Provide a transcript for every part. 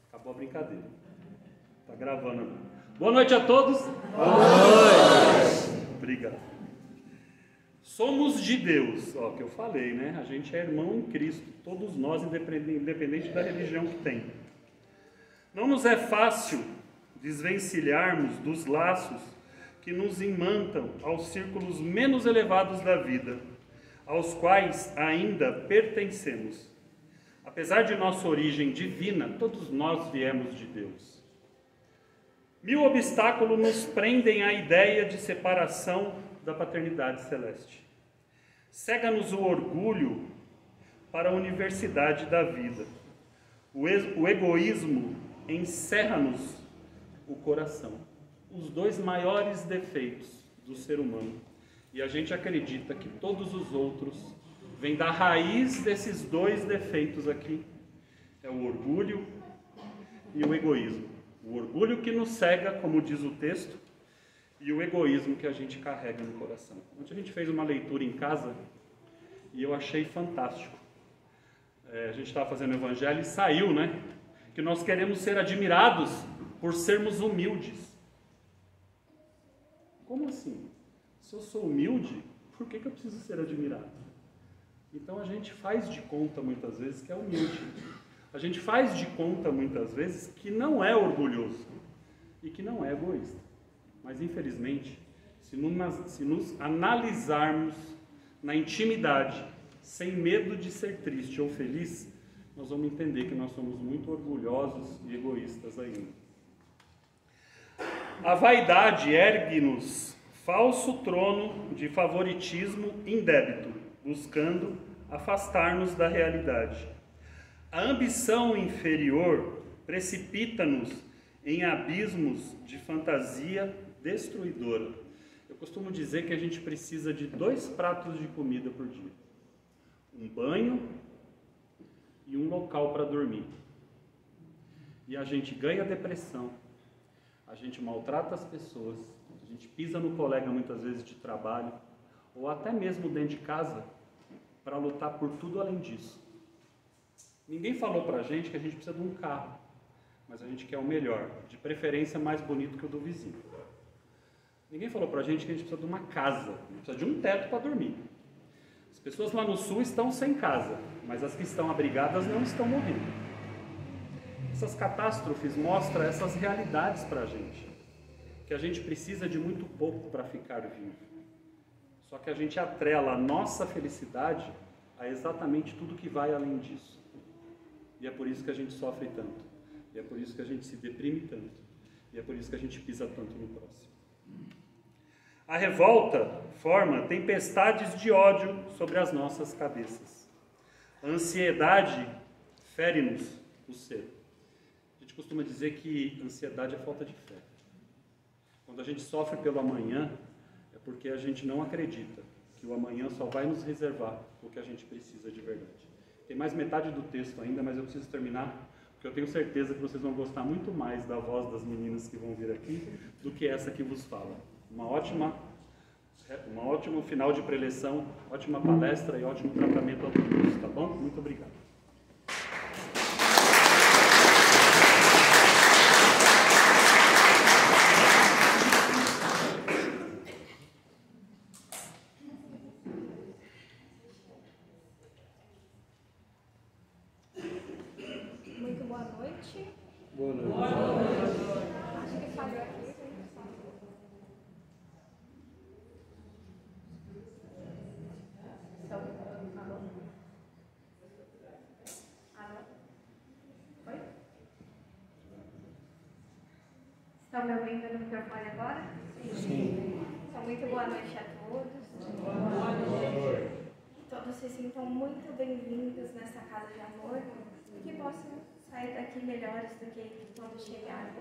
Acabou a brincadeira. Tá gravando agora. Boa noite a todos. Boa noite. Obrigado. Somos de Deus, ó, que eu falei, né? A gente é irmão em Cristo, todos nós, independente da religião que tem. Não nos é fácil desvencilharmos dos laços que nos imantam aos círculos menos elevados da vida, aos quais ainda pertencemos. Apesar de nossa origem divina, todos nós viemos de Deus. 1000 obstáculos nos prendem à ideia de separação da paternidade celeste. Cega-nos o orgulho para a universidade da vida. O egoísmo encerra-nos o coração. Os dois maiores defeitos do ser humano. E a gente acredita que todos os outros vêm da raiz desses dois defeitos aqui. É o orgulho e o egoísmo. O orgulho que nos cega, como diz o texto, e o egoísmo que a gente carrega no coração. Ontem a gente fez uma leitura em casa e eu achei fantástico. A gente estava fazendo o evangelho e saiu, né? Que nós queremos ser admirados por sermos humildes. Como assim? Se eu sou humilde, por que eu preciso ser admirado? Então a gente faz de conta muitas vezes que é humilde. A gente faz de conta muitas vezes que não é orgulhoso e que não é egoísta. Mas infelizmente, se nos analisarmos na intimidade, sem medo de ser triste ou feliz, nós vamos entender que nós somos muito orgulhosos e egoístas ainda. A vaidade ergue-nos falso trono de favoritismo indébito, buscando afastar-nos da realidade. A ambição inferior precipita-nos em abismos de fantasia destruidora. Eu costumo dizer que a gente precisa de 2 pratos de comida por dia. Um banho e um local para dormir. E a gente ganha depressão, a gente maltrata as pessoas, a gente pisa no colega muitas vezes de trabalho, ou até mesmo dentro de casa, para lutar por tudo além disso. Ninguém falou para a gente que a gente precisa de um carro, mas a gente quer o melhor, de preferência mais bonito que o do vizinho. Ninguém falou para a gente que a gente precisa de uma casa, a gente precisa de um teto para dormir. As pessoas lá no sul estão sem casa, mas as que estão abrigadas não estão morrendo. Essas catástrofes mostram essas realidades para a gente, que a gente precisa de muito pouco para ficar vivo. Só que a gente atrela a nossa felicidade a exatamente tudo que vai além disso. E é por isso que a gente sofre tanto. E é por isso que a gente se deprime tanto. E é por isso que a gente pisa tanto no próximo. A revolta forma tempestades de ódio sobre as nossas cabeças. A ansiedade fere-nos o ser. A gente costuma dizer que ansiedade é falta de fé. Quando a gente sofre pelo amanhã, é porque a gente não acredita que o amanhã só vai nos reservar o que a gente precisa de verdade. Tem mais metade do texto ainda, mas eu preciso terminar, porque eu tenho certeza que vocês vão gostar muito mais da voz das meninas que vão vir aqui do que essa que vos fala. Um ótimo final de preleção, ótima palestra e ótimo tratamento a todos, tá bom? Muito obrigado. Muito boa noite. Boa noite. Boa noite. Acho que falhou aqui. Estão me ouvindo no microfone agora? Sim. Então, muito boa noite a todos. Boa noite. Que todos se sintam muito bem-vindos nessa casa de amor e que possam sair daqui melhores do que quando chegaram.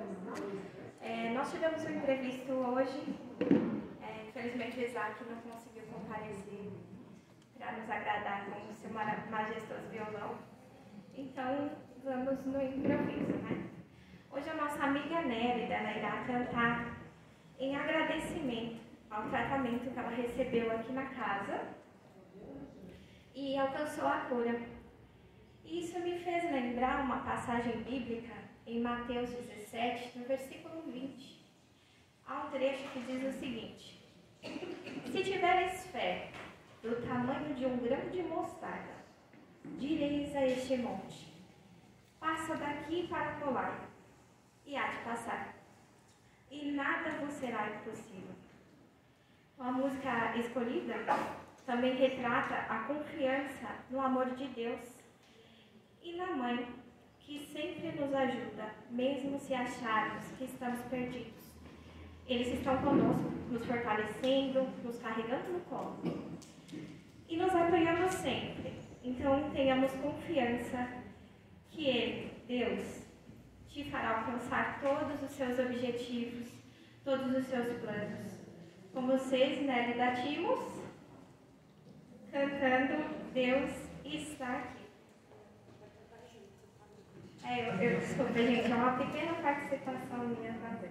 Nós tivemos um imprevisto hoje. Infelizmente o Isaac não conseguiu comparecer para nos agradar com o seu majestoso violão. Então, vamos no improviso, né? Hoje a nossa amiga Nélida, ela irá cantar em agradecimento ao tratamento que ela recebeu aqui na casa e alcançou a cura. Isso me fez lembrar uma passagem bíblica em Mateus 17, no versículo 20. Há um trecho que diz o seguinte: se tiveres fé do tamanho de um grão de mostarda, direis a este monte: passa daqui para colar, e há de passar, e nada vos será impossível. A música escolhida também retrata a confiança no amor de Deus e na Mãe, que sempre nos ajuda, mesmo se acharmos que estamos perdidos. Eles estão conosco, nos fortalecendo, nos carregando no colo e nos apoiando sempre. Então, tenhamos confiança que Ele, Deus, te fará alcançar todos os seus objetivos, todos os seus planos. Com vocês, Nelly da Timos, cantando Deus está aqui. Desculpa, gente, é uma pequena participação minha também.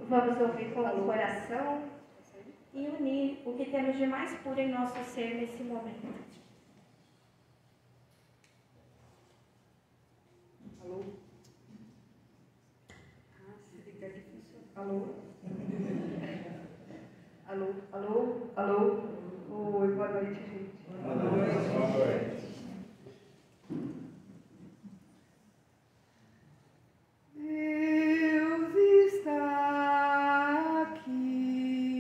Vamos ouvir com o coração e unir o que temos de mais puro em nosso ser nesse momento. Alô? Se liga difícil. Alô? Alô? Alô? Alô? Oi, boa noite, gente. Boa noite. Boa noite. Deus está aqui,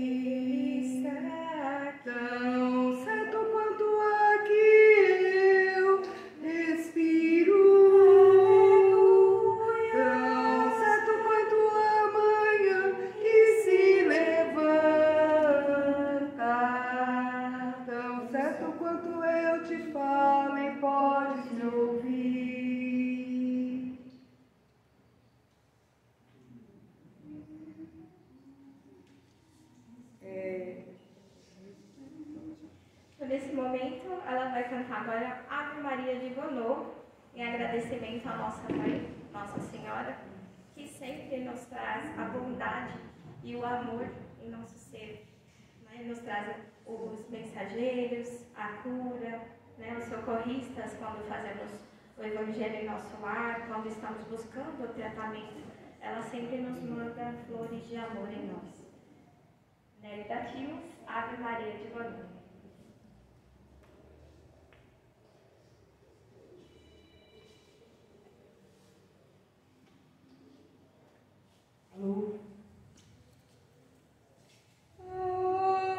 tão certo quanto a que eu respiro, tão certo quanto a manhã que se levanta, tão certo quanto eu te falo e podes me ouvir. Nesse momento, ela vai cantar agora Ave Maria de Gounod, em agradecimento à nossa Mãe, Nossa Senhora, que sempre nos traz a bondade e o amor em nosso ser. Né? Nos traz os mensageiros, a cura, né? Os socorristas quando fazemos o Evangelho em nosso lar, quando estamos buscando o tratamento. Ela sempre nos manda flores de amor em nós. Nelly da Timos, Ave Maria de Gounod. Alô? Ave Maria,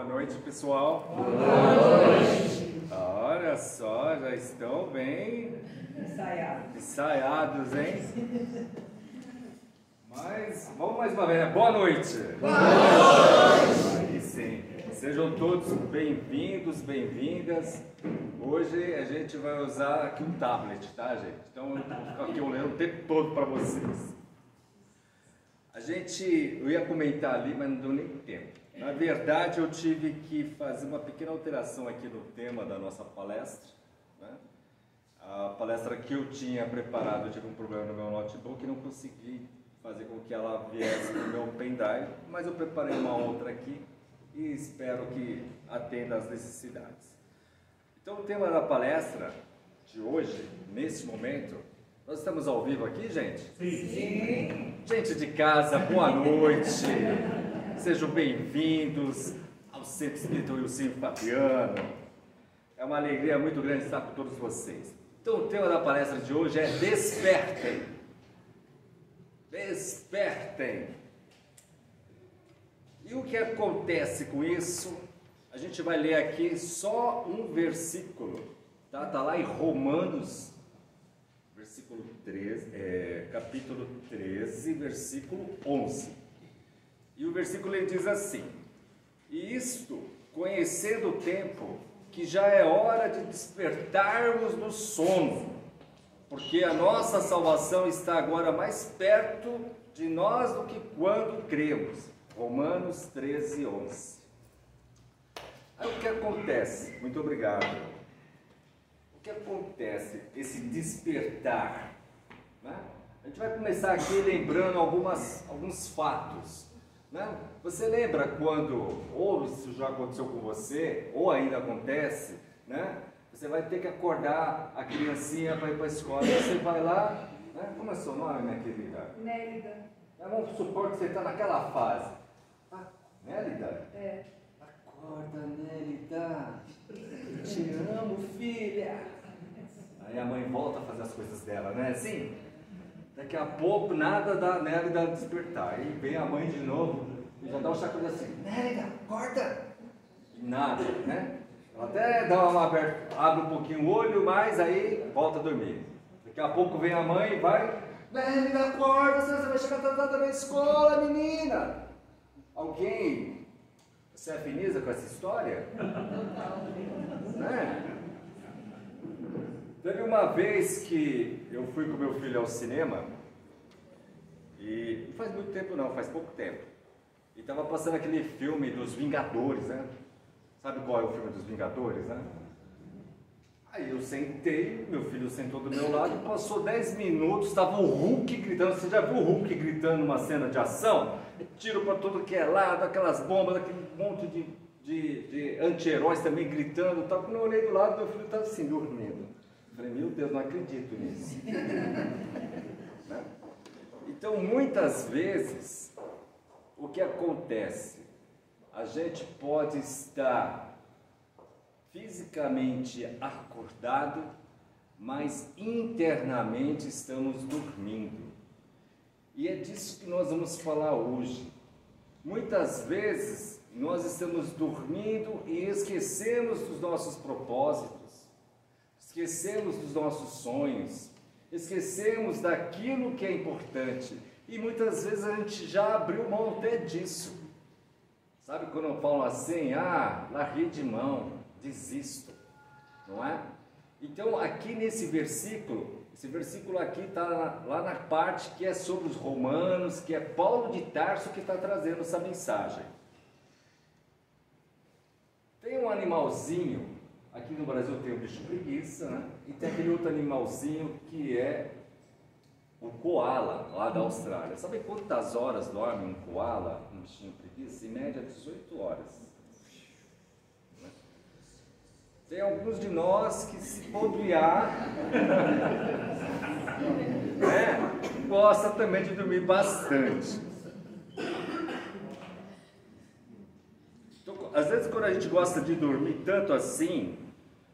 Boa noite, pessoal. Boa noite. Olha só, já estão bem ensaiados, hein? Mas vamos mais uma vez, né? Boa noite. Boa noite. Aí sim. Sejam todos bem-vindos, bem-vindas. Hoje a gente vai usar aqui um tablet, tá, gente? Então eu vou ficar aqui olhando o tempo todo para vocês. Eu ia comentar ali, mas não deu nem tempo. Na verdade, eu tive que fazer uma pequena alteração aqui no tema da nossa palestra, né? A palestra que eu tinha preparado, eu tive um problema no meu notebook e não consegui fazer com que ela viesse no meu pendrive, mas eu preparei uma outra aqui e espero que atenda às necessidades. Então, o tema da palestra de hoje, nesse momento, nós estamos ao vivo aqui, gente? Sim. Gente de casa, boa noite. Sejam bem-vindos ao Centro Espírita Wilson Fabiano. É uma alegria muito grande estar com todos vocês. Então, o tema da palestra de hoje é Despertem. Despertem. E o que acontece com isso? A gente vai ler aqui só um versículo, tá? Tá lá em Romanos, capítulo 13, versículo 11. E o versículo ele diz assim: e isto, conhecendo o tempo, que já é hora de despertarmos do sono, porque a nossa salvação está agora mais perto de nós do que quando cremos. Romanos 13, 11. Aí o que acontece? Muito obrigado. O que acontece? Esse despertar, né? A gente vai começar aqui lembrando alguns fatos, né? Você lembra quando, ou isso já aconteceu com você, ou ainda acontece, né? Você vai ter que acordar a criancinha para ir para a escola, você vai lá, né? Como é seu nome, minha querida? Nélida. Vamos supor que você está naquela fase. Ah, Nélida? É. Acorda, Nélida. Te amo, filha. Aí a mãe volta a fazer as coisas dela, né? Assim, daqui a pouco nada da Nélida despertar. Aí vem a mãe de novo e já dá um chacoalhão assim: Nélida, acorda! E nada, né? Ela até dá uma aberta, abre um pouquinho o olho, mas aí volta a dormir. Daqui a pouco vem a mãe e vai: Nélida, acorda, você vai chegar atrasada na escola, menina! Alguém se afiniza com essa história? Né? Teve uma vez que eu fui com meu filho ao cinema, e não faz muito tempo não, faz pouco tempo, e estava passando aquele filme dos Vingadores, né? Sabe qual é o filme dos Vingadores, né? Aí eu sentei, meu filho sentou do meu lado, passou 10 minutos, estava o Hulk gritando. Você já viu o Hulk gritando numa cena de ação? Tiro para todo que é lado, aquelas bombas, aquele monte de anti-heróis também gritando. Tal. Quando eu olhei do lado, meu filho estava assim, dormindo. Eu falei, meu Deus, não acredito nisso. Né? Então, muitas vezes, o que acontece? A gente pode estar fisicamente acordado, mas internamente estamos dormindo. E é disso que nós vamos falar hoje. Muitas vezes nós estamos dormindo e esquecemos dos nossos propósitos, esquecemos dos nossos sonhos, esquecemos daquilo que é importante. E muitas vezes a gente já abriu mão até disso. Sabe quando falam assim, larguei de mão, desisto, não é? Então aqui nesse versículo, esse versículo aqui está lá na parte que é sobre os romanos, que é Paulo de Tarso que está trazendo essa mensagem. Tem um animalzinho, aqui no Brasil tem o bicho preguiça, né? E tem aquele outro animalzinho que é o koala, lá da Austrália. Sabe quantas horas dorme um koala, um bichinho preguiça? Em média 18 horas. Tem alguns de nós que, se bobear, gosta também de dormir bastante. Então, às vezes, quando a gente gosta de dormir tanto assim,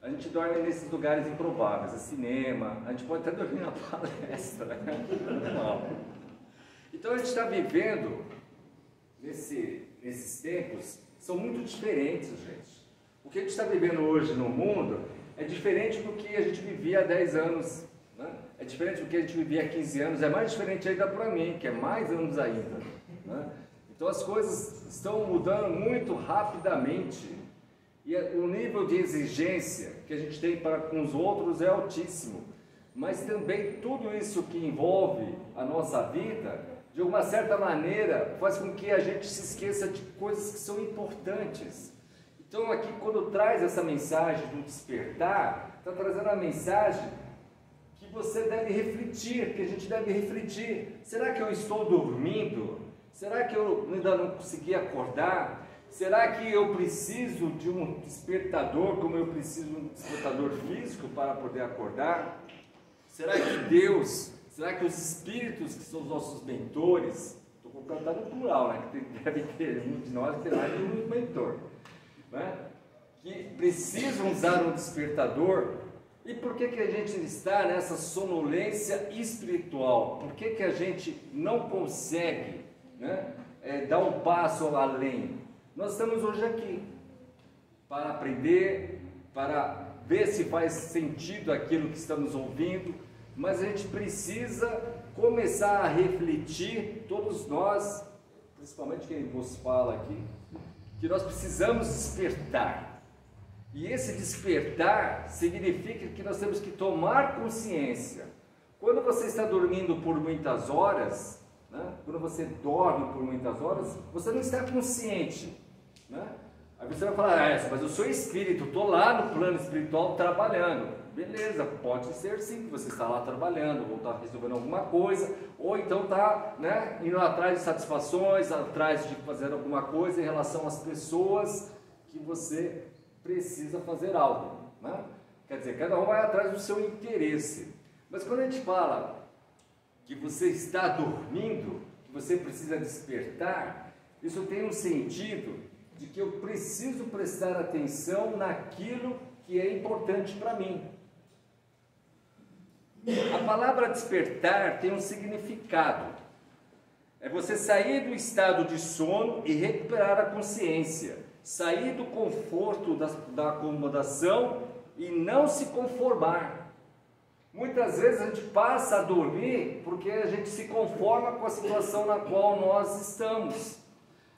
a gente dorme nesses lugares improváveis, no cinema, a gente pode até dormir na palestra, né? Então a gente está vivendo nesses tempos são muito diferentes, gente. O que a gente está vivendo hoje no mundo é diferente do que a gente vivia há 10 anos, né? É diferente do que a gente vivia há 15 anos, é mais diferente ainda para mim, que é mais anos ainda, né? Então as coisas estão mudando muito rapidamente e o nível de exigência que a gente tem para com os outros é altíssimo. Mas também tudo isso que envolve a nossa vida, de uma certa maneira, faz com que a gente se esqueça de coisas que são importantes. Então aqui, quando traz essa mensagem do despertar, está trazendo a mensagem que você deve refletir, que a gente deve refletir. Será que eu estou dormindo? Será que eu ainda não consegui acordar? Será que eu preciso de um despertador, como eu preciso de um despertador físico para poder acordar? Será que Deus, será que os espíritos que são os nossos mentores, estou colocando no plural, né? Que deve ter um de nós que tem mais de um mentor, né? Que precisam usar um despertador. E por que a gente está nessa sonolência espiritual? Por que a gente não consegue, né, dar um passo além? Nós estamos hoje aqui para aprender, para ver se faz sentido aquilo que estamos ouvindo, mas a gente precisa começar a refletir, todos nós, principalmente quem vos fala aqui, que nós precisamos despertar. E esse despertar significa que nós temos que tomar consciência. Quando você está dormindo por muitas horas, né? Quando você dorme por muitas horas, você não está consciente, né? Aí você vai falar, mas eu sou espírito, estou lá no plano espiritual trabalhando. Beleza, pode ser sim que você está lá trabalhando, ou está resolvendo alguma coisa, ou então está, né, indo atrás de satisfações, atrás de fazer alguma coisa em relação às pessoas que você precisa fazer algo, né? Quer dizer, cada um vai atrás do seu interesse. Mas quando a gente fala que você está dormindo, que você precisa despertar, isso tem um sentido de que eu preciso prestar atenção naquilo que é importante para mim. A palavra despertar tem um significado. É você sair do estado de sono e recuperar a consciência. Sair do conforto da acomodação e não se conformar. Muitas vezes a gente passa a dormir porque a gente se conforma com a situação na qual nós estamos.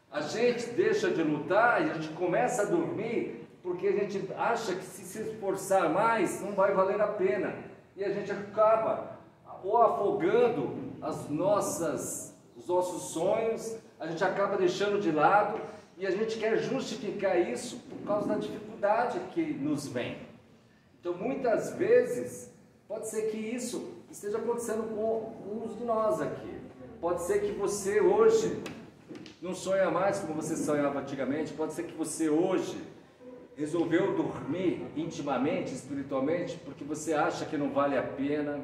A gente deixa de lutar e a gente começa a dormir porque a gente acha que se esforçar mais não vai valer a pena. E a gente acaba ou afogando os nossos sonhos, a gente acaba deixando de lado e a gente quer justificar isso por causa da dificuldade que nos vem. Então muitas vezes pode ser que isso esteja acontecendo com uns de nós aqui. Pode ser que você hoje não sonha mais como você sonhava antigamente, pode ser que você hoje resolveu dormir intimamente, espiritualmente, porque você acha que não vale a pena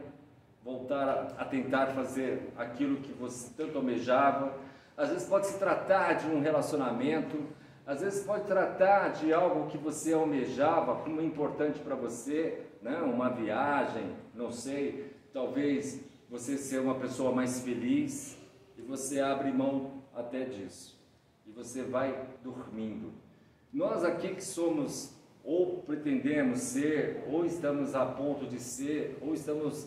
voltar a tentar fazer aquilo que você tanto almejava. Às vezes pode se tratar de um relacionamento, às vezes pode tratar de algo que você almejava como importante para você, né? Uma viagem, não sei, talvez você ser uma pessoa mais feliz e você abre mão até disso e você vai dormindo. Nós aqui que somos, ou pretendemos ser, ou estamos a ponto de ser, ou estamos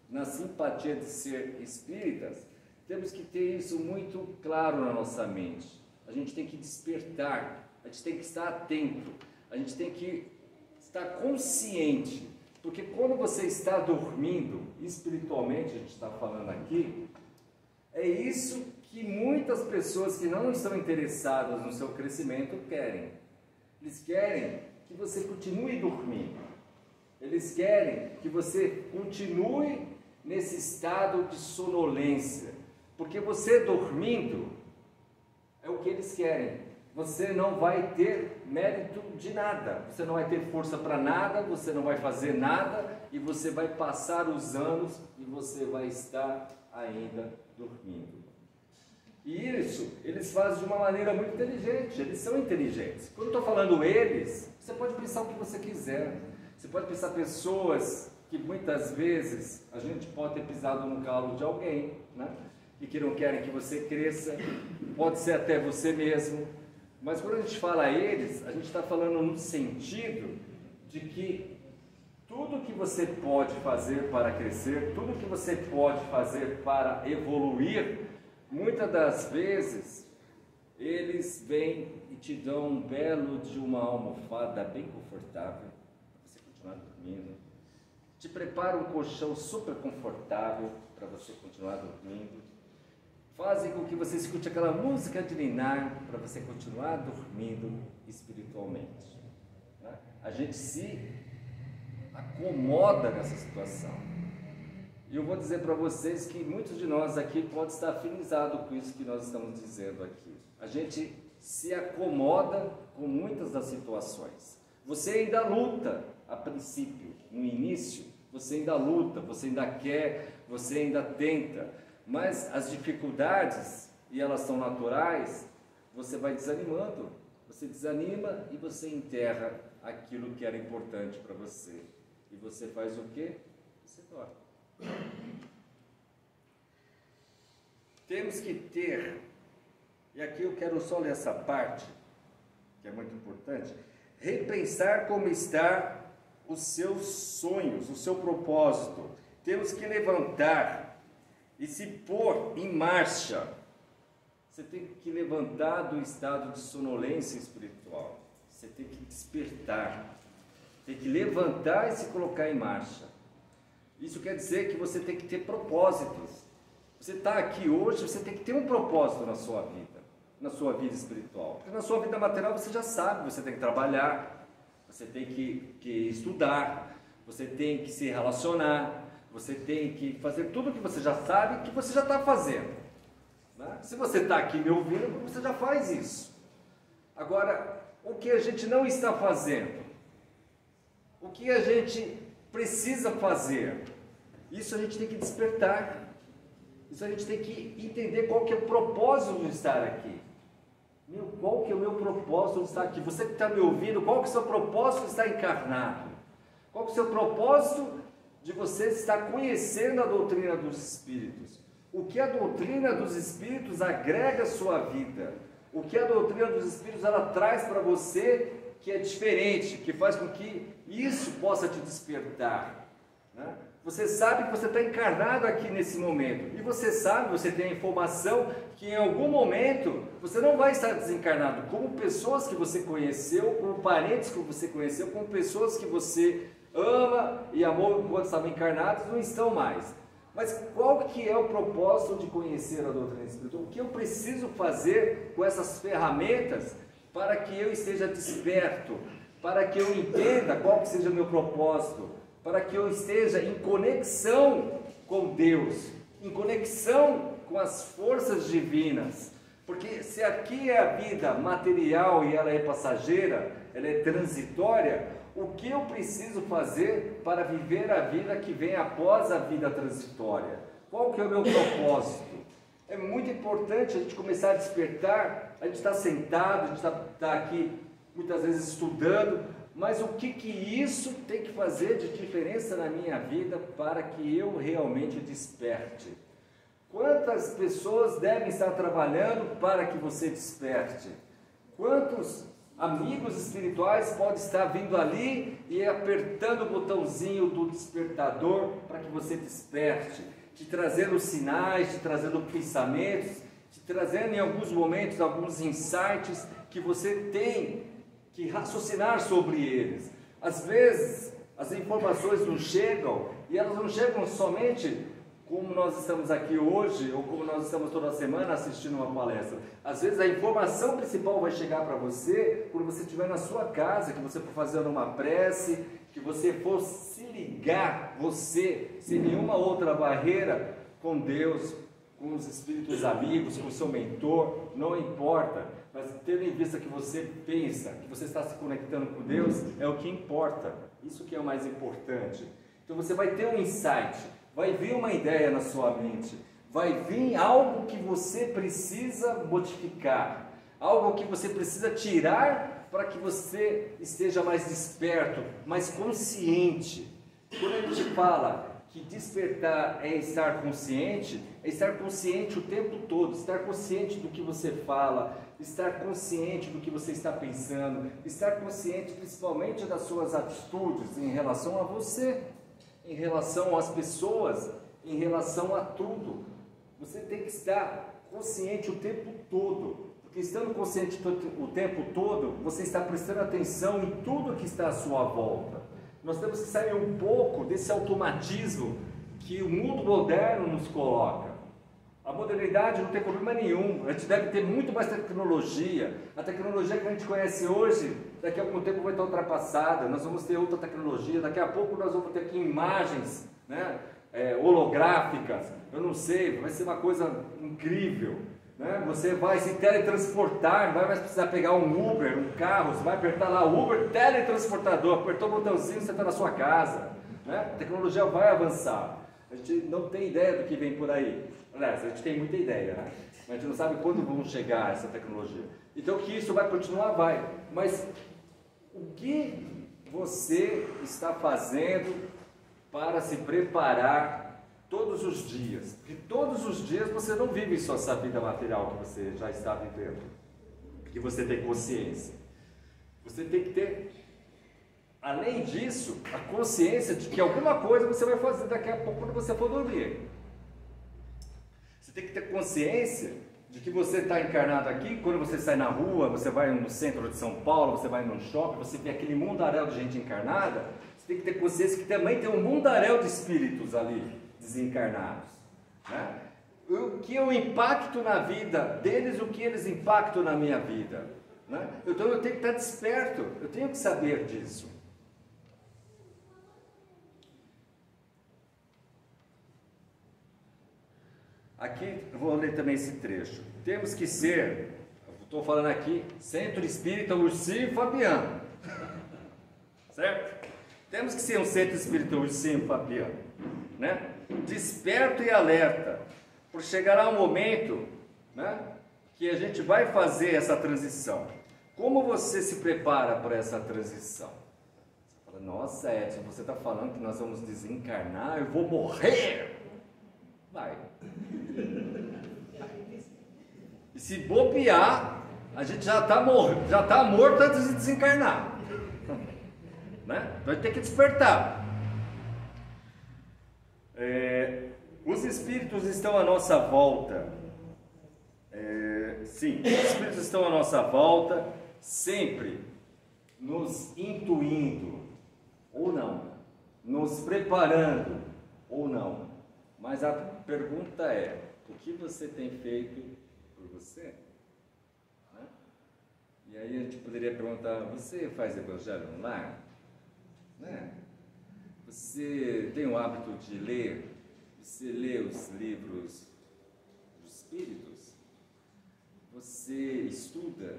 na simpatia de ser espíritas, temos que ter isso muito claro na nossa mente. A gente tem que despertar, a gente tem que estar atento, a gente tem que estar consciente, porque quando você está dormindo, espiritualmente a gente está falando aqui, é isso que muitas pessoas que não estão interessadas no seu crescimento querem. Eles querem que você continue dormindo. Eles querem que você continue nesse estado de sonolência. Porque você dormindo é o que eles querem. Você não vai ter mérito de nada. Você não vai ter força para nada, você não vai fazer nada e você vai passar os anos e você vai estar ainda dormindo. E isso, eles fazem de uma maneira muito inteligente, eles são inteligentes. Quando eu estou falando eles, você pode pensar o que você quiser. Você pode pensar pessoas que muitas vezes a gente pode ter pisado no calo de alguém, né? E que não querem que você cresça. Pode ser até você mesmo. Mas quando a gente fala eles, a gente está falando no sentido de que tudo que você pode fazer para crescer, tudo que você pode fazer para evoluir, muitas das vezes eles vêm e te dão um belo de uma almofada bem confortável para você continuar dormindo, te prepara um colchão super confortável para você continuar dormindo, fazem com que você escute aquela música de ninar para você continuar dormindo espiritualmente. Né? A gente se acomoda nessa situação. E eu vou dizer para vocês que muitos de nós aqui podem estar afinizados com isso que nós estamos dizendo aqui. A gente se acomoda com muitas das situações. Você ainda luta a princípio, no início, você ainda luta, você ainda quer, você ainda tenta, mas as dificuldades, e elas são naturais, você vai desanimando, você desanima e você enterra aquilo que era importante para você. E você faz o quê? Você dorme. Temos que ter, e aqui eu quero só ler essa parte, que é muito importante, repensar como está os seus sonhos, o seu propósito. Temos que levantar e se pôr em marcha. Você tem que levantar do estado de sonolência espiritual. Você tem que despertar. Tem que levantar e se colocar em marcha. Isso quer dizer que você tem que ter propósitos. Você está aqui hoje, você tem que ter um propósito na sua vida espiritual. Porque na sua vida material você já sabe, você tem que trabalhar, você tem que estudar, você tem que se relacionar, você tem que fazer tudo que você já sabe, que você já está fazendo. Né? Se você está aqui me ouvindo, você já faz isso. Agora, o que a gente não está fazendo? O que a gente precisa fazer? Isso a gente tem que despertar. Isso a gente tem que entender qual que é o propósito de estar aqui. Qual que é o meu propósito de estar aqui? Você que está me ouvindo, qual que é o seu propósito de estar encarnado? Qual que é o seu propósito de você estar conhecendo a doutrina dos Espíritos? O que a doutrina dos Espíritos agrega à sua vida? O que a doutrina dos Espíritos ela traz para você que é diferente, que faz com que isso possa te despertar, né? Você sabe que você está encarnado aqui nesse momento, e você sabe, você tem a informação que em algum momento você não vai estar desencarnado, como pessoas que você conheceu, como parentes que você conheceu, como pessoas que você ama e amou enquanto estavam encarnados, não estão mais. Mas qual que é o propósito de conhecer a doutrina espiritual? O que eu preciso fazer com essas ferramentas para que eu esteja desperto, para que eu entenda qual que seja o meu propósito, para que eu esteja em conexão com Deus, em conexão com as forças divinas. Porque se aqui é a vida material e ela é passageira, ela é transitória, o que eu preciso fazer para viver a vida que vem após a vida transitória? Qual que é o meu propósito? É muito importante a gente começar a despertar. A gente está sentado, a gente está aqui muitas vezes estudando, mas o que isso tem que fazer de diferença na minha vida para que eu realmente desperte? Quantas pessoas devem estar trabalhando para que você desperte? Quantos amigos espirituais podem estar vindo ali e apertando o botãozinho do despertador para que você desperte, te trazendo sinais, te trazendo pensamentos, te trazendo em alguns momentos alguns insights que você tem que raciocinar sobre eles. Às vezes as informações não chegam, e elas não chegam somente como nós estamos aqui hoje, ou como nós estamos toda semana assistindo uma palestra. Às vezes a informação principal vai chegar para você quando você estiver na sua casa, que você for fazendo uma prece, que você for se ligar, você, sem nenhuma outra barreira, com Deus, com os espíritos amigos, com o seu mentor, não importa, mas tendo em vista que você pensa, que você está se conectando com Deus, é o que importa, isso que é o mais importante. Então você vai ter um insight, vai vir uma ideia na sua mente, vai vir algo que você precisa modificar, algo que você precisa tirar para que você esteja mais desperto, mais consciente. Quando a gente fala que que despertar é estar consciente o tempo todo, estar consciente do que você fala, estar consciente do que você está pensando, estar consciente principalmente das suas atitudes em relação a você, em relação às pessoas, em relação a tudo. Você tem que estar consciente o tempo todo, porque estando consciente o tempo todo, você está prestando atenção em tudo que está à sua volta. Nós temos que sair um pouco desse automatismo que o mundo moderno nos coloca. A modernidade não tem problema nenhum, a gente deve ter muito mais tecnologia. A tecnologia que a gente conhece hoje, daqui a algum tempo vai estar ultrapassada, nós vamos ter outra tecnologia, daqui a pouco nós vamos ter aqui imagens, né, holográficas, eu não sei, vai ser uma coisa incrível. Né? Você vai se teletransportar, não vai mais precisar pegar um Uber, um carro, você vai apertar lá o Uber teletransportador, apertou o botãozinho, você está na sua casa. Né? A tecnologia vai avançar. A gente não tem ideia do que vem por aí. Aliás, a gente tem muita ideia, né? Mas a gente não sabe quando vamos chegar a essa tecnologia. Então que isso vai continuar, vai. Mas o que você está fazendo para se preparar todos os dias? Porque todos os dias você não vive só essa vida material que você já está vivendo, que você tem consciência. Você tem que ter, além disso, a consciência de que alguma coisa você vai fazer daqui a pouco quando você for dormir. Você tem que ter consciência de que você está encarnado aqui, quando você sai na rua, você vai no centro de São Paulo, você vai num shopping, você vê aquele mundaréu de gente encarnada, você tem que ter consciência que também tem um mundaréu de espíritos ali, desencarnados. Né? O que eu impacto na vida deles, o que eles impactam na minha vida. Né? Então eu tenho que estar desperto, eu tenho que saber disso. Aqui, eu vou ler também esse trecho. Temos que ser, estou falando aqui, Centro Espírita Ursinho Fabiano. Certo? Temos que ser um Centro Espírita Ursinho Fabiano. Né? Desperto e alerta, por chegará um momento, né, que a gente vai fazer essa transição. Como você se prepara para essa transição? Você fala, nossa Edson, você está falando que nós vamos desencarnar, eu vou morrer. Vai. E se bobear, a gente já está morto antes de desencarnar. Né? Então a gente tem que despertar. Os espíritos estão à nossa volta. Sim, os espíritos estão à nossa volta, sempre nos intuindo, ou não, nos preparando, ou não. Mas a pergunta é, o que você tem feito por você? Né? E aí a gente poderia perguntar, você faz evangelho online? Né? Você tem o hábito de ler? Você lê os livros dos espíritos? Você estuda?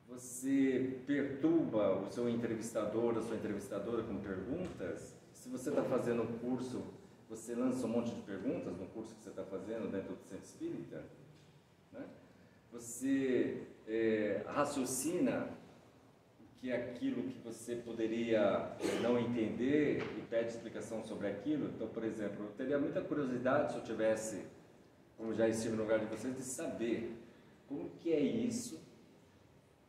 Você perturba o seu entrevistador, a sua entrevistadora com perguntas? Se você está fazendo um curso, você lança um monte de perguntas no curso que você está fazendo dentro do Centro Espírita? Né? Você raciocina que é aquilo que você poderia não entender e pede explicação sobre aquilo? Então, por exemplo, eu teria muita curiosidade se eu tivesse, como já estive no lugar de vocês, de saber como que é isso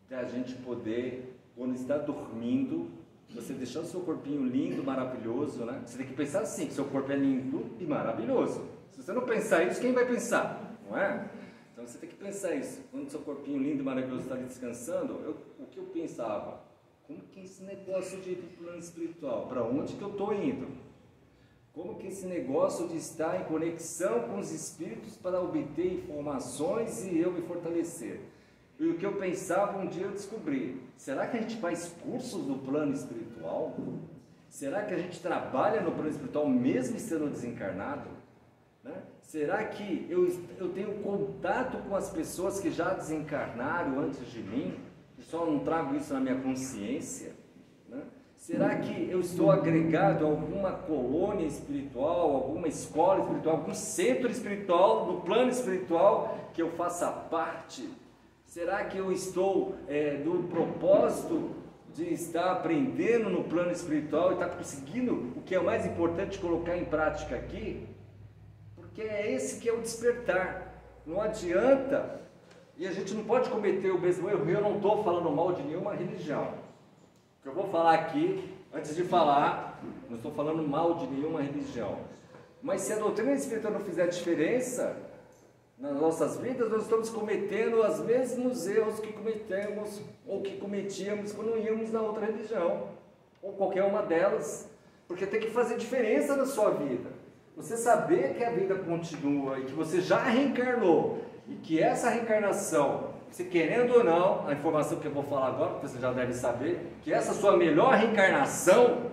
da gente poder, quando está dormindo, você deixar o seu corpinho lindo, maravilhoso, né? Você tem que pensar assim, que seu corpo é lindo e maravilhoso. Se você não pensar isso, quem vai pensar? Não é? Então você tem que pensar isso. Quando o seu corpinho lindo e maravilhoso está ali descansando, o que eu pensava? Como que é esse negócio de ir para o plano espiritual? Para onde que eu estou indo? Como que é esse negócio de estar em conexão com os espíritos para obter informações e eu me fortalecer? E o que eu pensava, um dia eu descobri. Será que a gente faz cursos no plano espiritual? Será que a gente trabalha no plano espiritual mesmo estando desencarnado? Né? Será que eu tenho contato com as pessoas que já desencarnaram antes de mim? E só não trago isso na minha consciência? Né? Será que eu estou agregado a alguma colônia espiritual, alguma escola espiritual, algum centro espiritual, no plano espiritual, que eu faça parte? Será que eu estou no propósito de estar aprendendo no plano espiritual e estar conseguindo o que é mais importante colocar em prática aqui, porque é esse que é o despertar. Não adianta, e a gente não pode cometer o mesmo erro. Eu não estou falando mal de nenhuma religião. O que eu vou falar aqui, antes de falar, não estou falando mal de nenhuma religião. Mas se a doutrina espírita não fizer diferença nas nossas vidas, nós estamos cometendo os mesmos erros que cometemos ou que cometíamos quando íamos na outra religião, ou qualquer uma delas, porque tem que fazer diferença na sua vida. Você saber que a vida continua e que você já reencarnou, e que essa reencarnação, você querendo ou não, a informação que eu vou falar agora, que você já deve saber, que essa sua melhor reencarnação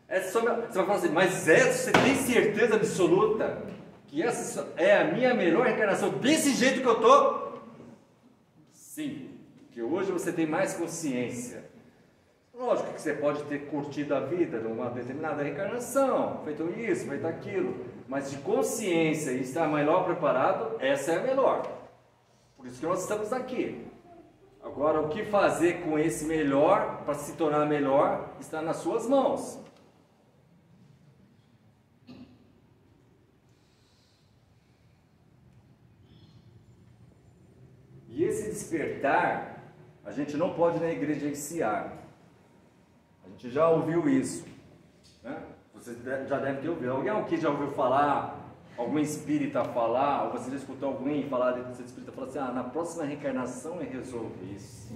você vai falar assim, mas você tem certeza absoluta que essa é a minha melhor reencarnação desse jeito que eu estou? Sim, porque hoje você tem mais consciência. Lógico que você pode ter curtido a vida numa determinada reencarnação, feito isso, feito aquilo, mas de consciência e estar melhor preparado, essa é a melhor. Por isso que nós estamos aqui. Agora, o que fazer com esse melhor, para se tornar melhor, está nas suas mãos. E esse despertar, a gente não pode negligenciar. A gente já ouviu isso, né? Você já deve ter ouvido. Alguém aqui já ouviu falar, algum espírita falar, ou você já escutou alguém falar, de espírita falar assim, na próxima reencarnação eu resolvo isso.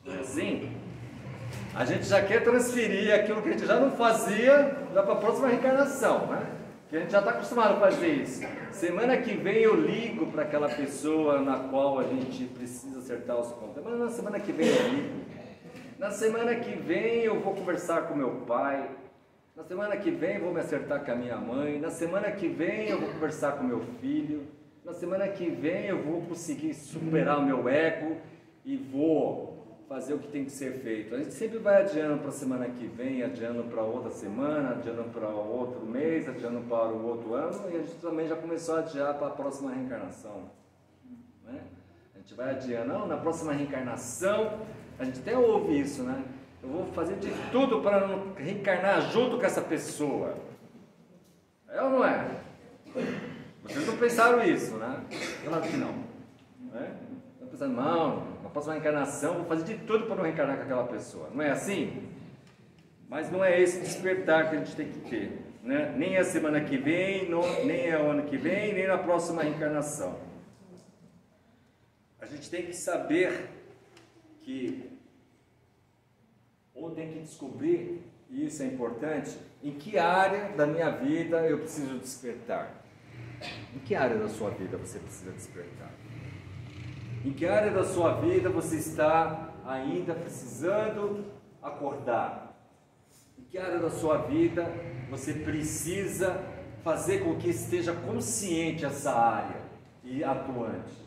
Não é assim? A gente já quer transferir aquilo que a gente já não fazia já para a próxima reencarnação, né? Que a gente já está acostumado a fazer isso. Semana que vem eu ligo para aquela pessoa na qual a gente precisa acertar os pontos. Mas na semana que vem eu ligo. Na semana que vem eu vou conversar com meu pai. Na semana que vem eu vou me acertar com a minha mãe. Na semana que vem eu vou conversar com meu filho. Na semana que vem eu vou conseguir superar o meu ego e vou fazer o que tem que ser feito. A gente sempre vai adiando para a semana que vem, adiando para outra semana, adiando para outro mês, adiando para o outro ano, e a gente também já começou a adiar para a próxima reencarnação, né? A gente vai adiando, não, na próxima reencarnação, a gente até ouve isso, né? Eu vou fazer de tudo para não reencarnar junto com essa pessoa. É ou não é? Vocês não pensaram isso, né? Claro que não. Estão pensando, não, na próxima reencarnação vou fazer de tudo para não reencarnar com aquela pessoa. Não é assim? Mas não é esse despertar que a gente tem que ter, né? Nem a semana que vem, nem o ano que vem, nem na próxima reencarnação. A gente tem que saber que, ou tem que descobrir, e isso é importante, em que área da minha vida eu preciso despertar. Em que área da sua vida você precisa despertar? Em que área da sua vida você está ainda precisando acordar? Em que área da sua vida você precisa fazer com que esteja consciente essa área e atuante?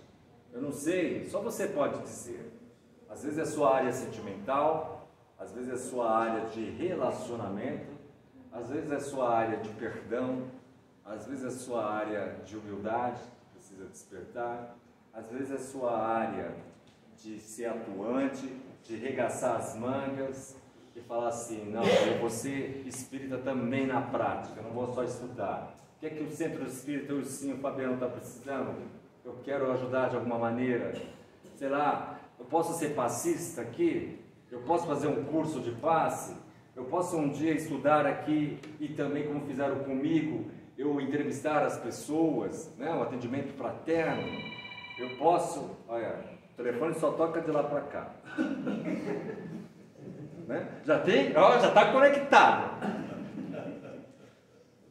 Eu não sei, só você pode dizer. Às vezes é a sua área sentimental, às vezes é a sua área de relacionamento, às vezes é a sua área de perdão, às vezes é a sua área de humildade, precisa despertar. Às vezes é sua área de ser atuante, de regaçar as mangas e falar assim, não, eu vou ser espírita também na prática, eu não vou só estudar. O que é que o Centro Espírita, o Ursinho Fabiano está precisando? Eu quero ajudar de alguma maneira. Sei lá, eu posso ser passista aqui? Eu posso fazer um curso de passe? Eu posso um dia estudar aqui e também, como fizeram comigo, eu entrevistar as pessoas, né, um atendimento fraterno? Eu posso, olha, o telefone só toca de lá para cá. Né? Já tem, ó, já está conectado.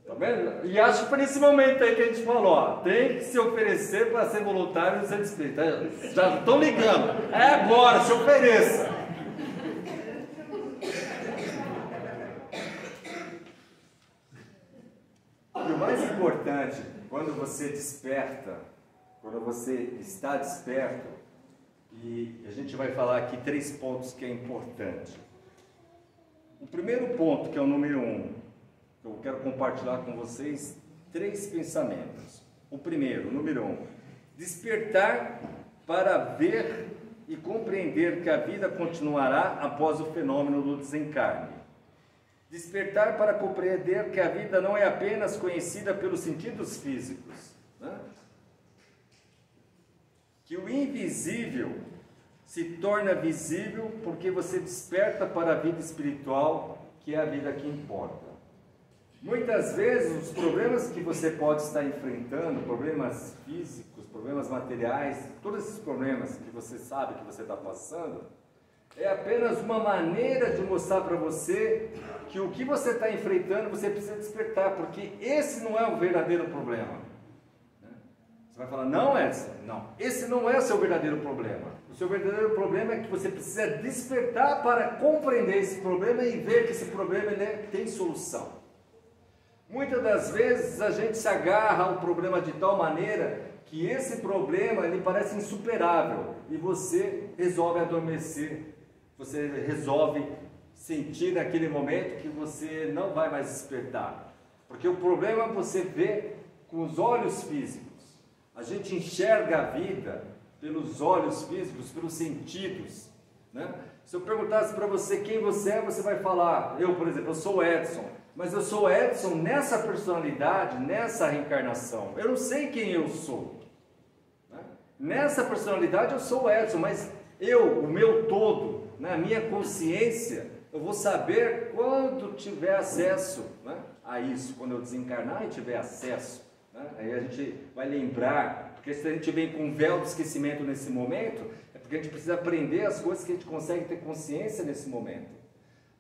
Tá vendo? E acho que foi nesse momento aí que a gente falou, ó, tem que se oferecer para ser voluntário no Centro Espírita. Já estão ligando. É agora, se ofereça. E o mais importante, quando você desperta, quando você está desperto, e a gente vai falar aqui 3 pontos que é importante. O primeiro ponto, que é o número 1, que eu quero compartilhar com vocês 3 pensamentos. O primeiro, número 1, Despertar para ver e compreender que a vida continuará após o fenômeno do desencarne. Despertar para compreender que a vida não é apenas conhecida pelos sentidos físicos, né? Que o invisível se torna visível porque você desperta para a vida espiritual, que é a vida que importa. Muitas vezes os problemas que você pode estar enfrentando, problemas físicos, problemas materiais, todos esses problemas que você sabe que você está passando, é apenas uma maneira de mostrar para você que o que você está enfrentando você precisa despertar, porque esse não é o verdadeiro problema. Você vai falar, não, Edson, não, esse não é o seu verdadeiro problema. O seu verdadeiro problema é que você precisa despertar para compreender esse problema e ver que esse problema tem solução. Muitas das vezes a gente se agarra ao problema de tal maneira que esse problema ele parece insuperável e você resolve adormecer, você resolve sentir naquele momento que você não vai mais despertar. Porque o problema você vê com os olhos físicos. A gente enxerga a vida pelos olhos físicos, pelos sentidos, né? Se eu perguntasse para você quem você é, você vai falar, eu, por exemplo, eu sou Edson, mas eu sou Edson nessa personalidade, nessa reencarnação. Eu não sei quem eu sou, né? Nessa personalidade eu sou Edson, mas eu, o meu todo, na minha consciência, eu vou saber quando tiver acesso, né, a isso, quando eu desencarnar e tiver acesso. Aí a gente vai lembrar, porque se a gente vem com um véu de esquecimento nesse momento, é porque a gente precisa aprender as coisas que a gente consegue ter consciência nesse momento.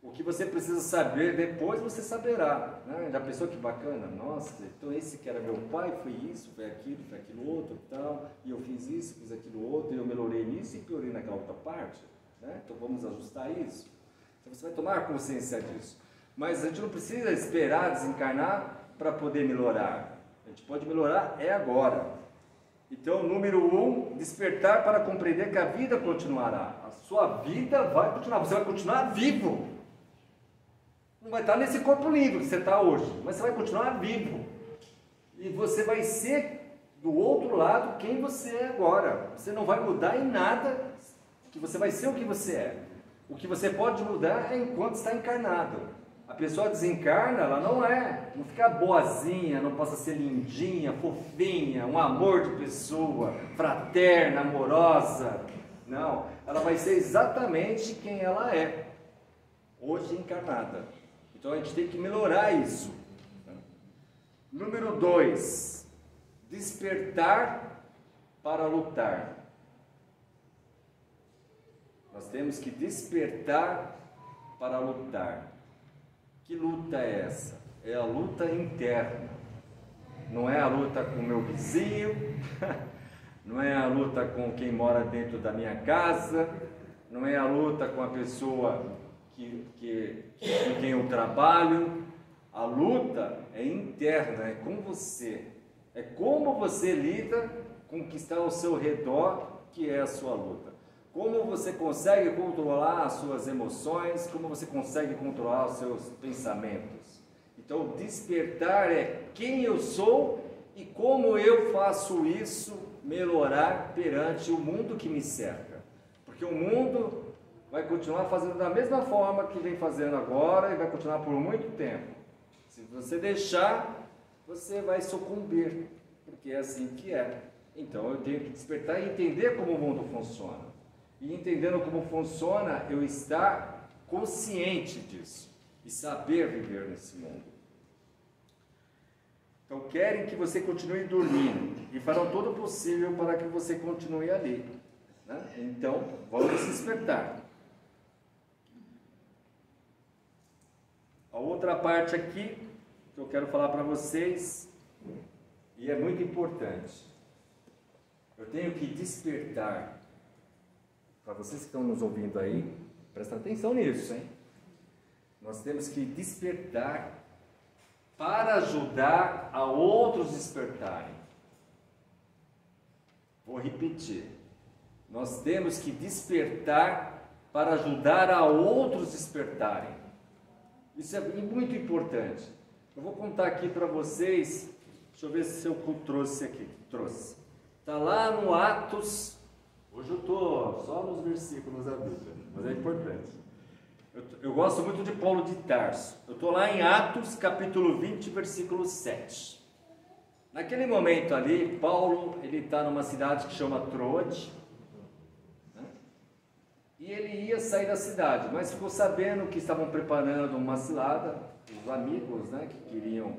O que você precisa saber depois, você saberá, né? Já pensou que bacana? Nossa, então esse que era meu pai foi isso, foi aquilo outro e tal, e eu fiz isso, fiz aquilo outro, e eu melhorei nisso e piorei naquela outra parte, né? Então vamos ajustar isso. Então você vai tomar consciência disso. Mas a gente não precisa esperar desencarnar para poder melhorar. A gente pode melhorar agora. Então, número 1, despertar para compreender que a vida continuará. A sua vida vai continuar, você vai continuar vivo. Não vai estar nesse corpo livre que você está hoje, mas você vai continuar vivo. E você vai ser, do outro lado, quem você é agora. Você não vai mudar em nada, que você vai ser o que você é. O que você pode mudar é enquanto está encarnado. A pessoa desencarna, ela não fica boazinha, não possa ser lindinha, fofinha, um amor de pessoa, fraterna, amorosa. Não, ela vai ser exatamente quem ela é, hoje encarnada. Então a gente tem que melhorar isso. Número 2, despertar para lutar. Nós temos que despertar para lutar. Que luta é essa? É a luta interna. Não é a luta com o meu vizinho, não é a luta com quem mora dentro da minha casa, não é a luta com a pessoa com quem eu trabalho. A luta é interna, é com você. É como você lida com o que está ao seu redor, que é a sua luta. Como você consegue controlar as suas emoções, como você consegue controlar os seus pensamentos. Então, despertar é quem eu sou e como eu faço isso melhorar perante o mundo que me cerca. Porque o mundo vai continuar fazendo da mesma forma que vem fazendo agora e vai continuar por muito tempo. Se você deixar, você vai sucumbir, porque é assim que é. Então, eu tenho que despertar e entender como o mundo funciona. E entendendo como funciona, eu estar consciente disso e saber viver nesse mundo. Então, querem que você continue dormindo e farão todo o possível para que você continue ali, né? Então, vamos despertar. A outra parte aqui que eu quero falar para vocês, e é muito importante, eu tenho que despertar. Para vocês que estão nos ouvindo aí, prestem atenção nisso, hein? Nós temos que despertar para ajudar a outros despertarem. Vou repetir. Nós temos que despertar para ajudar a outros despertarem. Isso é muito importante. Eu vou contar aqui para vocês, deixa eu ver se eu trouxe aqui. Trouxe. Está lá no Atos. Hoje eu estou só nos versículos da Bíblia, mas é importante. Eu gosto muito de Paulo de Tarso. Eu estou lá em Atos, capítulo 20, versículo 7. Naquele momento ali, Paulo, ele está numa cidade que chama Troade, né? E ele ia sair da cidade, mas ficou sabendo que estavam preparando uma cilada, os amigos, né, que queriam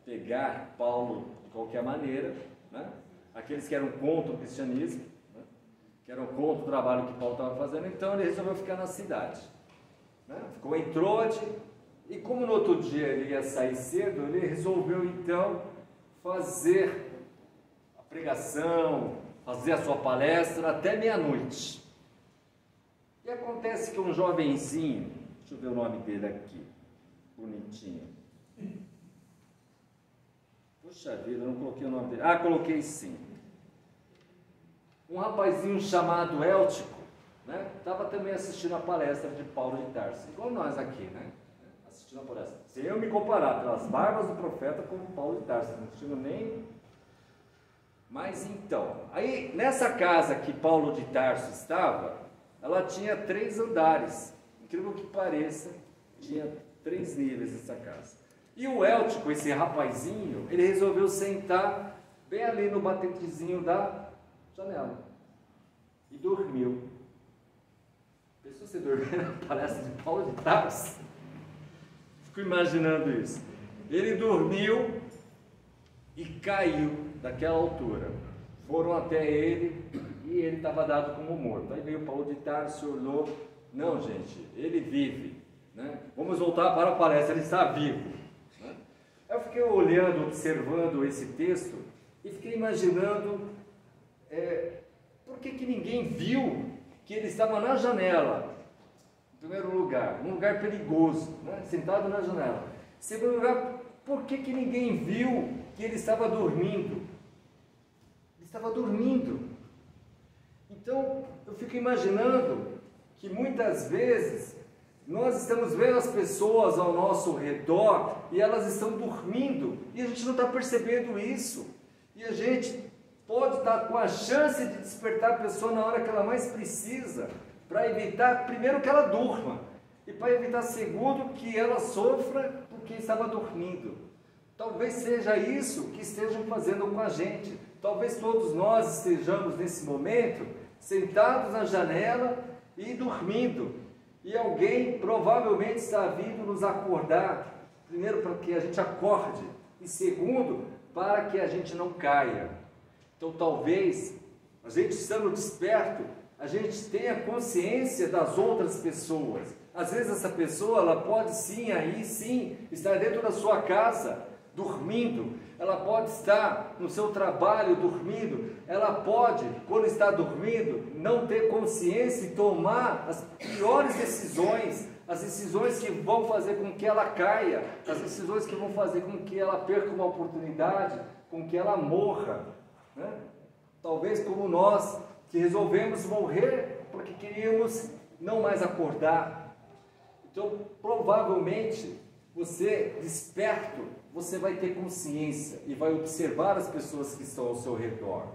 pegar Paulo de qualquer maneira, né? Aqueles que eram contra o cristianismo, né? Que eram contra o trabalho que Paulo estava fazendo, então ele resolveu ficar na cidade, né? Ficou em Troade, e como no outro dia ele ia sair cedo, ele resolveu então fazer a pregação, fazer a sua palestra até meia-noite. E acontece que um jovenzinho, deixa eu ver o nome dele aqui, bonitinho. Puxa vida, eu não coloquei o nome dele. Ah, coloquei sim. Um rapazinho chamado Éltico, né? Estava também assistindo a palestra de Paulo de Tarso, igual nós aqui, né? Assistindo a palestra. Se eu me comparar pelas barbas do profeta com Paulo de Tarso, não assistindo nem. Mas então, aí nessa casa que Paulo de Tarso estava, ela tinha 3 andares. Incrível que pareça, tinha 3 níveis essa casa. E o Éltico, esse rapazinho, ele resolveu sentar bem ali no batentezinho da janela e dormiu. Pensou você dormir na palestra de Paulo de Tarso? Fico imaginando isso. Ele dormiu e caiu daquela altura. Foram até ele e ele estava dado como morto. Aí veio Paulo de Tarso e olhou. Não, gente, ele vive, né? Vamos voltar para a palestra, ele está vivo, né? Eu fiquei olhando, observando esse texto e fiquei imaginando por que ninguém viu que ele estava na janela. Em primeiro lugar, num lugar perigoso, né? Sentado na janela. Em segundo lugar, por que ninguém viu que ele estava dormindo? Ele estava dormindo. Então, eu fico imaginando que muitas vezes nós estamos vendo as pessoas ao nosso redor e elas estão dormindo e a gente não está percebendo isso. E a gente pode estar com a chance de despertar a pessoa na hora que ela mais precisa, para evitar, primeiro, que ela durma, e para evitar, segundo, que ela sofra porque estava dormindo. Talvez seja isso que estejam fazendo com a gente. Talvez todos nós estejamos nesse momento sentados na janela e dormindo, e alguém provavelmente está vindo nos acordar, primeiro para que a gente acorde, e segundo, para que a gente não caia. Então talvez, a gente estando desperto, a gente tenha consciência das outras pessoas. Às vezes essa pessoa, ela pode sim, aí sim, estar dentro da sua casa, dormindo. Ela pode estar no seu trabalho, dormindo. Ela pode, quando está dormindo, não ter consciência e tomar as piores decisões, as decisões que vão fazer com que ela caia, as decisões que vão fazer com que ela perca uma oportunidade, com que ela morra, né? Talvez como nós, que resolvemos morrer porque queríamos não mais acordar. Então, provavelmente, você, desperto, você vai ter consciência e vai observar as pessoas que estão ao seu redor.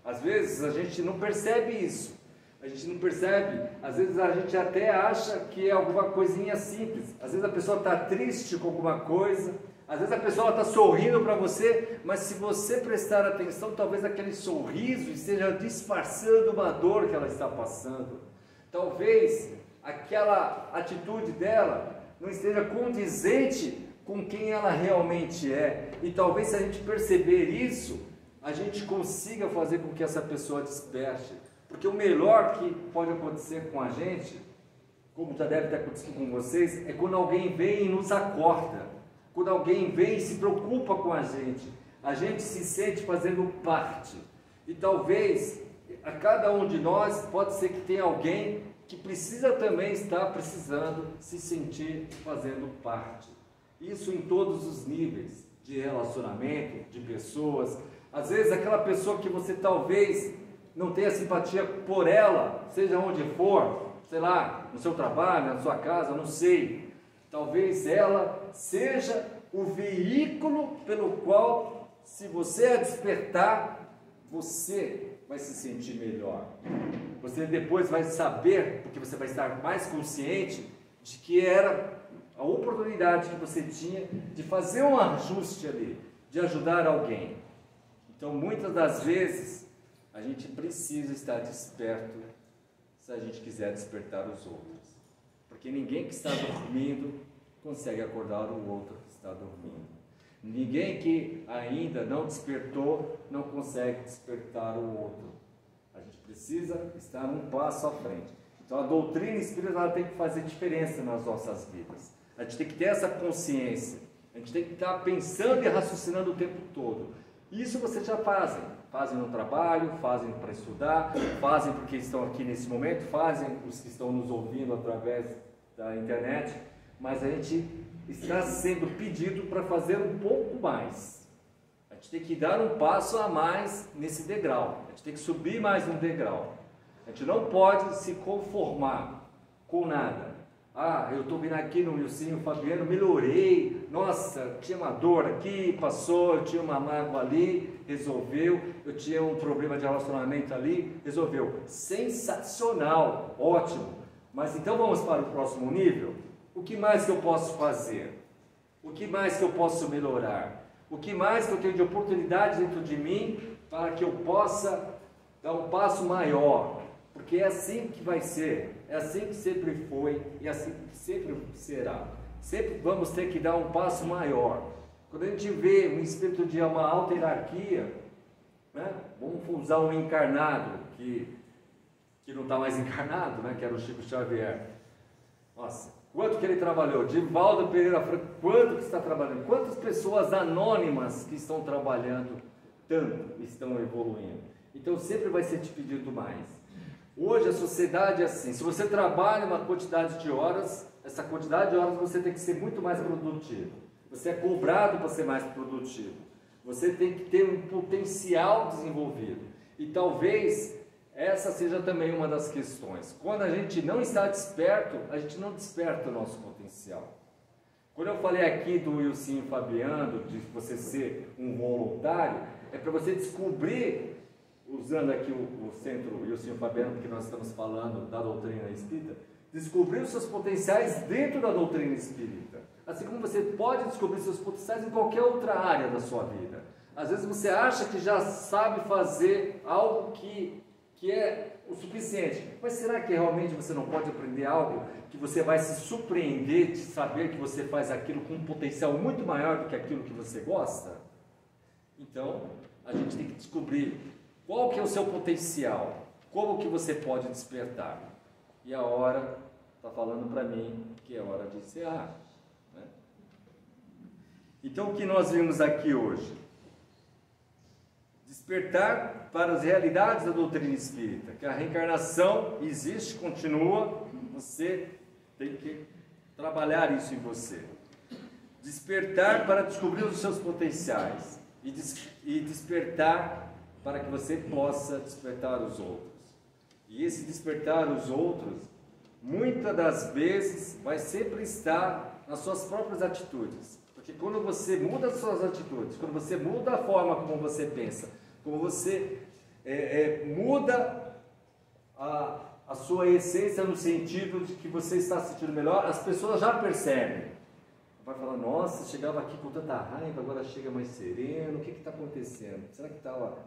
Às vezes, a gente não percebe isso. A gente não percebe. Às vezes, a gente até acha que é alguma coisinha simples. Às vezes, a pessoa está triste com alguma coisa. Às vezes, a pessoa está sorrindo para você, mas se você prestar atenção, talvez aquele sorriso esteja disfarçando uma dor que ela está passando. Talvez aquela atitude dela não esteja condizente com quem ela realmente é. E talvez, se a gente perceber isso, a gente consiga fazer com que essa pessoa desperte. Porque o melhor que pode acontecer com a gente, como já deve ter acontecido com vocês, é quando alguém vem e nos acorda. Quando alguém vem e se preocupa com a gente se sente fazendo parte. E talvez, a cada um de nós, pode ser que tenha alguém que precisa também estar precisando se sentir fazendo parte. Isso em todos os níveis de relacionamento, de pessoas. Às vezes aquela pessoa que você talvez não tenha simpatia por ela, seja onde for, sei lá, no seu trabalho, na sua casa, não sei. Talvez ela seja o veículo pelo qual, se você a despertar, você vai se sentir melhor. Você depois vai saber, porque você vai estar mais consciente de que era a oportunidade que você tinha de fazer um ajuste ali, de ajudar alguém. Então, muitas das vezes, a gente precisa estar desperto se a gente quiser despertar os outros. Porque ninguém que está dormindo consegue acordar o outro que está dormindo. Ninguém que ainda não despertou não consegue despertar o outro. A gente precisa estar um passo à frente. Então a doutrina espírita ela tem que fazer diferença nas nossas vidas. A gente tem que ter essa consciência. A gente tem que estar pensando e raciocinando o tempo todo. Isso vocês já fazem. Fazem no trabalho, fazem para estudar, fazem porque estão aqui nesse momento, fazem os que estão nos ouvindo através da internet. Mas a gente está sendo pedido para fazer um pouco mais. A gente tem que dar um passo a mais nesse degrau. A gente tem que subir mais um degrau. A gente não pode se conformar com nada. Ah, eu estou vindo aqui no Wilson Fabiano, melhorei. Nossa, tinha uma dor aqui, passou, eu tinha uma mágoa ali, resolveu. Eu tinha um problema de relacionamento ali, resolveu. Sensacional, ótimo. Mas então vamos para o próximo nível? O que mais que eu posso fazer? O que mais que eu posso melhorar? O que mais que eu tenho de oportunidade dentro de mim para que eu possa dar um passo maior? Porque é assim que vai ser, é assim que sempre foi e é assim que sempre será. Sempre vamos ter que dar um passo maior. Quando a gente vê um espírito de uma alta hierarquia, né? Vamos usar um encarnado que não está mais encarnado, né? Que era o Chico Xavier. Nossa, quanto que ele trabalhou? Divaldo Pereira Franco, quanto que está trabalhando? Quantas pessoas anônimas que estão trabalhando tanto, estão evoluindo? Então sempre vai ser te pedido mais. Hoje a sociedade é assim, se você trabalha uma quantidade de horas, essa quantidade de horas você tem que ser muito mais produtivo. Você é cobrado para ser mais produtivo. Você tem que ter um potencial desenvolvido. E talvez essa seja também uma das questões. Quando a gente não está desperto, a gente não desperta o nosso potencial. Quando eu falei aqui do Wilson Fabiano, de você ser um voluntário, é para você descobrir, usando aqui o centro Wilson Fabiano, porque nós estamos falando da doutrina espírita, descobrir os seus potenciais dentro da doutrina espírita. Assim como você pode descobrir seus potenciais em qualquer outra área da sua vida. Às vezes você acha que já sabe fazer algo que é o suficiente. Mas será que realmente você não pode aprender algo que você vai se surpreender de saber que você faz aquilo com um potencial muito maior do que aquilo que você gosta? Então, a gente tem que descobrir qual que é o seu potencial, como que você pode despertar. E a hora está falando para mim que é hora de encerrar. Né? Então, o que nós vimos aqui hoje? Despertar para as realidades da doutrina espírita, que a reencarnação existe, continua, você tem que trabalhar isso em você. Despertar para descobrir os seus potenciais e despertar para que você possa despertar os outros. E esse despertar os outros, muitas das vezes, vai sempre estar nas suas próprias atitudes. Porque quando você muda as suas atitudes, quando você muda a forma como você pensa, como você muda a sua essência no sentido de que você está se sentindo melhor, as pessoas já percebem. Vai falar, nossa, chegava aqui com tanta raiva, agora chega mais sereno, o que está acontecendo? Será que estava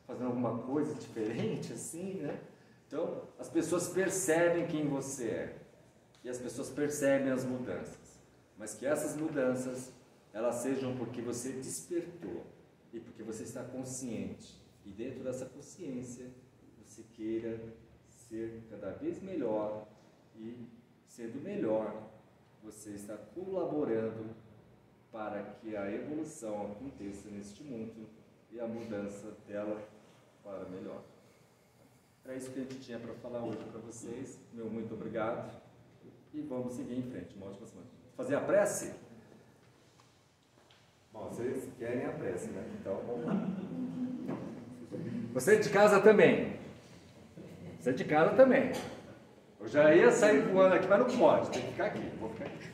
fazendo alguma coisa diferente assim, né? Então, as pessoas percebem quem você é. E as pessoas percebem as mudanças. Mas que essas mudanças, elas sejam porque você despertou. E porque você está consciente. E dentro dessa consciência, você queira ser cada vez melhor. E sendo melhor, você está colaborando para que a evolução aconteça neste mundo e a mudança dela para melhor. Era isso que a gente tinha para falar hoje para vocês. Meu muito obrigado. E vamos seguir em frente. Uma ótima semana. Fazer a prece? Bom, vocês querem a prece, né? Então, vamos lá. Você de casa também. Você de casa também. Eu já ia sair voando aqui, mas não pode. Tem que ficar aqui. Vou ficar aqui.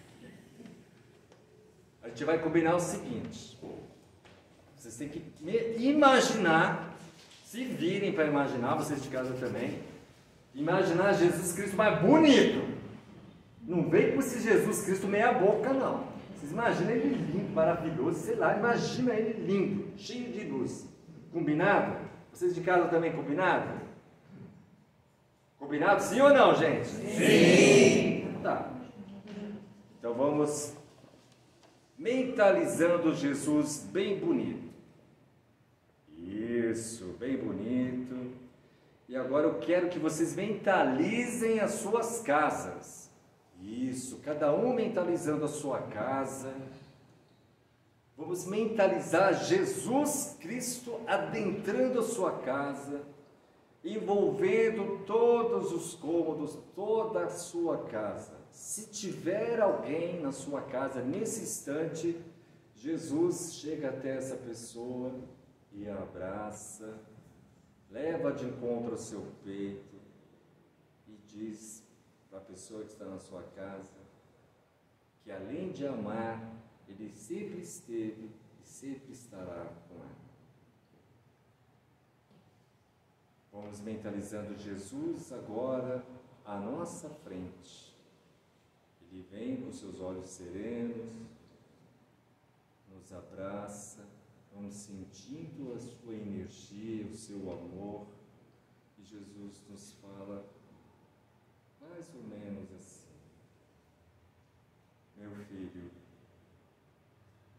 A gente vai combinar o seguinte. Vocês têm que imaginar se virem para imaginar, vocês de casa também, imaginar Jesus Cristo mais bonito. Não vem com esse Jesus Cristo meia boca, não. Vocês imaginam ele lindo, maravilhoso, sei lá, imagina ele lindo, cheio de luz. Combinado? Vocês de casa também combinado? Combinado sim ou não, gente? Sim! Tá. Então vamos mentalizando Jesus bem bonito. Isso, bem bonito. E agora eu quero que vocês mentalizem as suas casas. Isso, cada um mentalizando a sua casa. Vamos mentalizar Jesus Cristo adentrando a sua casa, envolvendo todos os cômodos, toda a sua casa. Se tiver alguém na sua casa nesse instante, Jesus chega até essa pessoa e a abraça, leva de encontro ao seu peito e diz para a pessoa que está na sua casa que, além de amar, ele sempre esteve e sempre estará com ela. Vamos mentalizando Jesus agora à nossa frente. Ele vem com seus olhos serenos, nos abraça, vamos sentindo a sua energia, o seu amor, e Jesus nos fala mais ou menos assim: meu filho,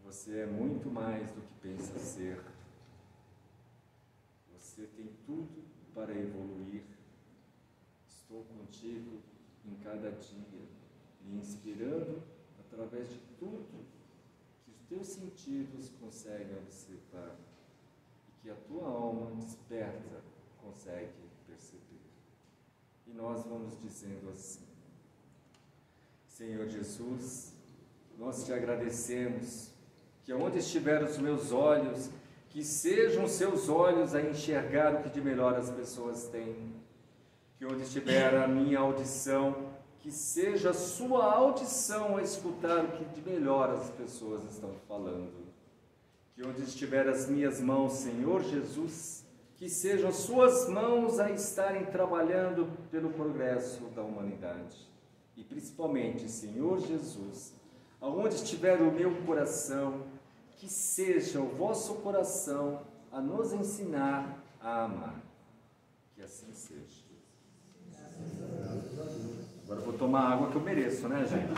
você é muito mais do que pensa ser. Você tem tudo para evoluir. Estou contigo em cada dia, lhe inspirando através de tudo que os teus sentidos conseguem observar e que a tua alma desperta consegue perceber. E nós vamos dizendo assim: Senhor Jesus, nós te agradecemos que onde estiver os meus olhos, que sejam os seus olhos a enxergar o que de melhor as pessoas têm. Que onde estiver a minha audição, que seja a sua audição a escutar o que de melhor as pessoas estão falando. Que onde estiver as minhas mãos, Senhor Jesus, que sejam as suas mãos a estarem trabalhando pelo progresso da humanidade. E principalmente, Senhor Jesus, aonde estiver o meu coração, que seja o vosso coração a nos ensinar a amar. Que assim seja. Agora eu vou tomar água que eu mereço, né, gente?